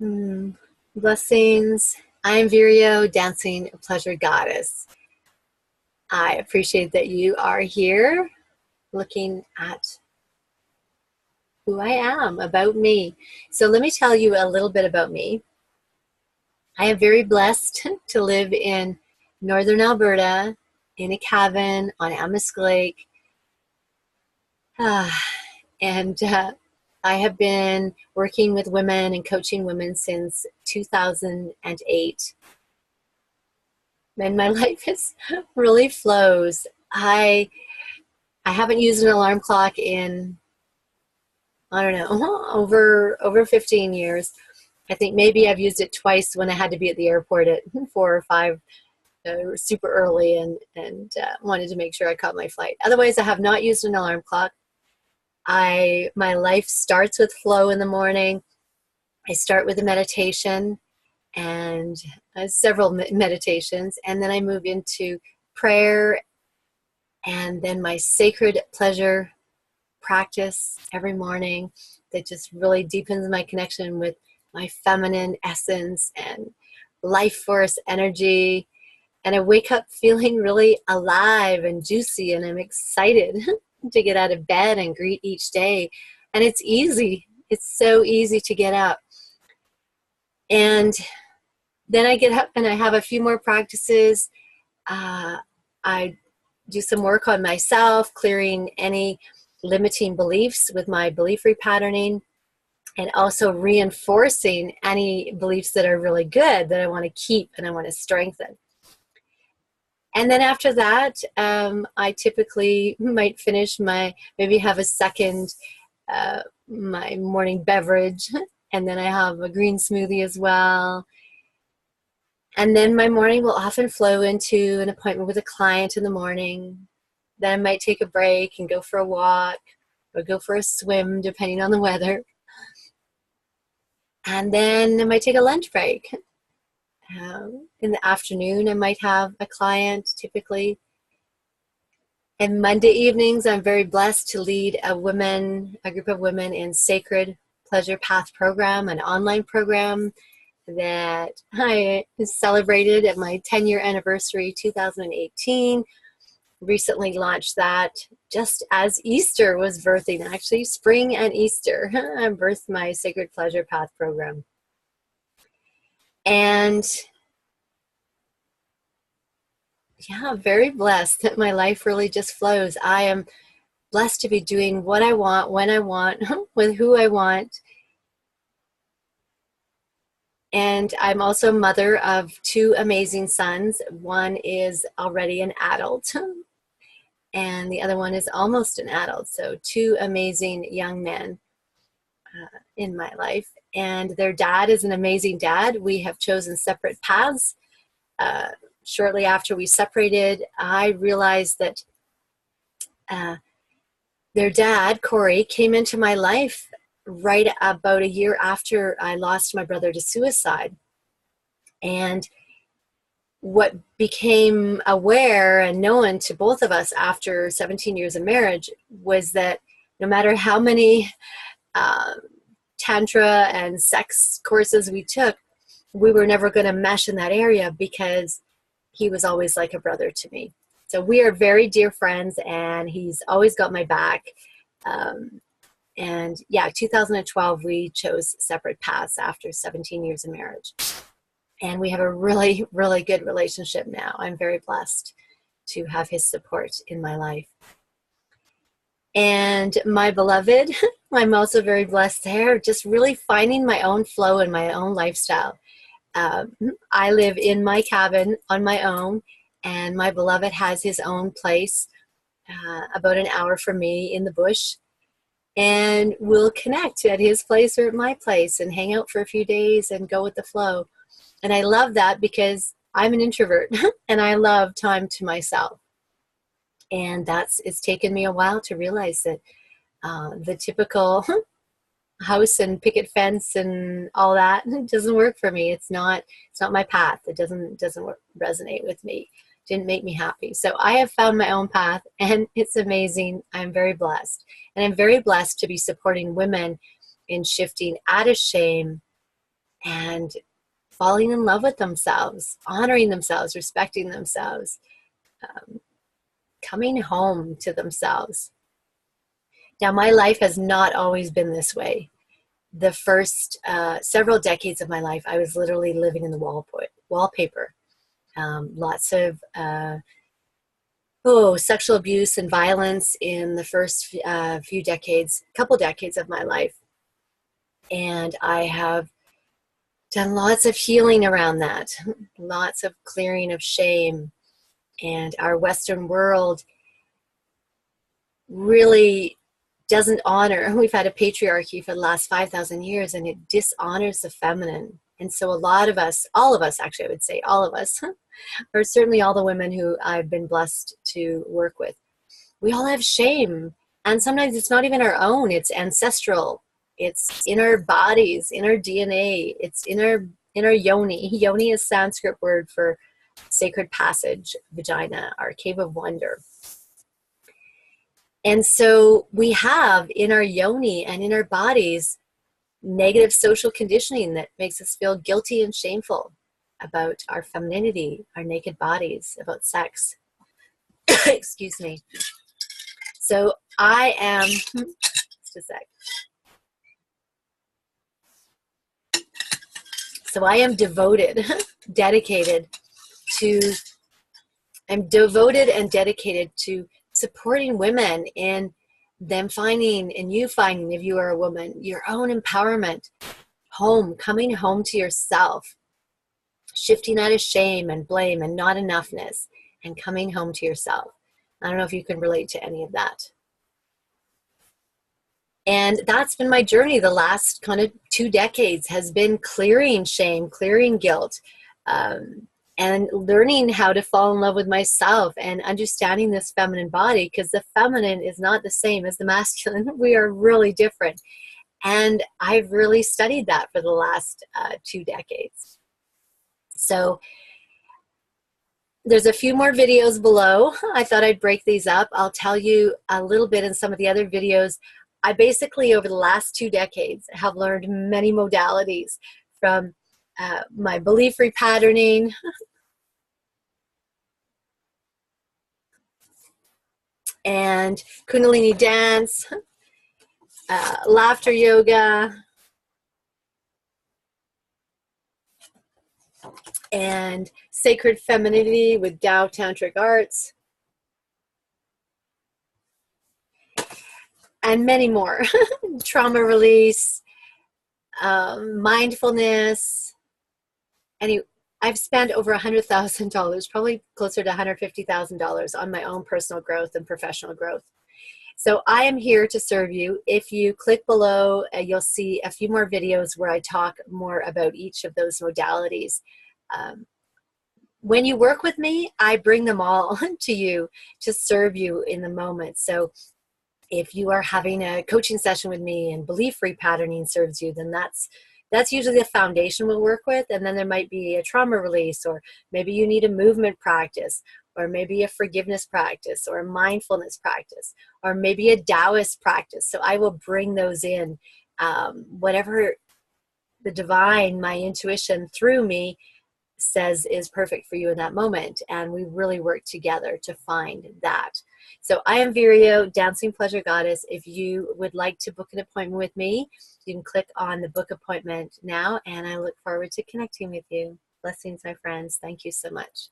Mm, Blessings. I'm Vireo, dancing pleasure goddess. I appreciate that you are here looking at who I am, about me. So let me tell you a little bit about me. I am very blessed to live in northern Alberta in a cabin on Amisk Lake. Ah, and I have been working with women and coaching women since 2008. And my life is really flows. I haven't used an alarm clock in, I don't know, over 15 years. I think maybe I've used it twice when I had to be at the airport at 4 or 5 super early and wanted to make sure I caught my flight. Otherwise, I have not used an alarm clock. My life starts with flow in the morning. I start with a meditation and several meditations, and then I move into prayer and then my sacred pleasure practice every morning that just really deepens my connection with my feminine essence and life force energy. And I wake up feeling really alive and juicy, and I'm excited to get out of bed and greet each day. And it's easy. It's so easy to get up. And then I get up and I have a few more practices. I do some work on myself, clearing any limiting beliefs with my belief repatterning, and also reinforcing any beliefs that are really good that I want to keep and I want to strengthen. And then after that, I typically might finish maybe have a second, my morning beverage, and then I have a green smoothie as well. And then my morning will often flow into an appointment with a client in the morning. Then I might take a break and go for a walk or go for a swim, depending on the weather. And then I might take a lunch break. In the afternoon, I might have a client typically. And Monday evenings, I'm very blessed to lead a group of women in Sacred Pleasure Path program, an online program that I celebrated at my 10-year anniversary, 2018. Recently launched that just as Easter was birthing, actually spring and Easter. I birthed my Sacred Pleasure Path program. And yeah, very blessed that my life really just flows. I am blessed to be doing what I want, when I want, with who I want. And I'm also mother of two amazing sons. One is already an adult, and the other one is almost an adult. So two amazing young men in my life. And their dad is an amazing dad. We have chosen separate paths. Shortly after we separated, I realized that their dad, Corey, came into my life right about a year after I lost my brother to suicide. And what became aware and known to both of us after 17 years of marriage was that no matter how many tantra and sex courses we took, we were never going to mesh in that area because he was always like a brother to me. So we are very dear friends, and he's always got my back. And yeah, 2012, we chose separate paths after 17 years of marriage. And we have a really, really good relationship now. I'm very blessed to have his support in my life. And my beloved, I'm also very blessed there, just really finding my own flow and my own lifestyle. I live in my cabin on my own, and my beloved has his own place about an hour from me in the bush. And we'll connect at his place or at my place and hang out for a few days and go with the flow. And I love that because I'm an introvert and I love time to myself. And it's taken me a while to realize that the typical house and picket fence and all that doesn't work for me. It's not my path. It doesn't resonate with me. It didn't make me happy. So I have found my own path, and it's amazing. I'm very blessed. And I'm very blessed to be supporting women in shifting out of shame and falling in love with themselves, honoring themselves, respecting themselves, coming home to themselves. Now, my life has not always been this way. The first several decades of my life, I was literally living in the wallpaper. Lots of sexual abuse and violence in the first few decades, couple decades of my life. And I have done lots of healing around that, lots of clearing of shame. And our Western world really doesn't honor, we've had a patriarchy for the last 5,000 years, and it dishonors the feminine. And so a lot of us, all of us actually, I would say all of us, or certainly all the women who I've been blessed to work with, we all have shame. And sometimes it's not even our own, it's ancestral. It's in our bodies, in our DNA, it's in our yoni. Yoni is Sanskrit word for sacred passage, vagina, our cave of wonder. And so we have in our yoni and in our bodies negative social conditioning that makes us feel guilty and shameful about our femininity, our naked bodies, about sex. Excuse me. So I am, just a sec. So I am devoted, dedicated I'm devoted and dedicated to supporting women in them finding, and you finding, if you are a woman, your own empowerment, coming home to yourself, shifting out of shame and blame and not enoughness, and coming home to yourself. I don't know if you can relate to any of that. And that's been my journey the last kind of 2 decades, has been clearing shame, clearing guilt, and learning how to fall in love with myself and understanding this feminine body, because the feminine is not the same as the masculine. We are really different. And I've really studied that for the last 2 decades. So there's a few more videos below. I thought I'd break these up. I'll tell you a little bit in some of the other videos. I basically, over the last 2 decades, have learned many modalities, from my belief repatterning, and Kundalini dance, laughter yoga, and sacred femininity with Tao Tantric arts, and many more. Trauma release, mindfulness. I've spent over $100,000, probably closer to $150,000 on my own personal growth and professional growth. So I am here to serve you. If you click below, you'll see a few more videos where I talk more about each of those modalities. When you work with me, I bring them all to you to serve you in the moment. So if you are having a coaching session with me and belief repatterning serves you, then that's usually the foundation we'll work with. And then there might be a trauma release, or maybe you need a movement practice, or maybe a forgiveness practice, or a mindfulness practice, or maybe a Taoist practice. So I will bring those in, whatever the divine, my intuition through me, says is perfect for you in that moment. And we really work together to find that. So I am Vireo, Dancing Pleasure Goddess. If you would like to book an appointment with me, you can click on the book appointment now, and I look forward to connecting with you. Blessings, my friends. Thank you so much.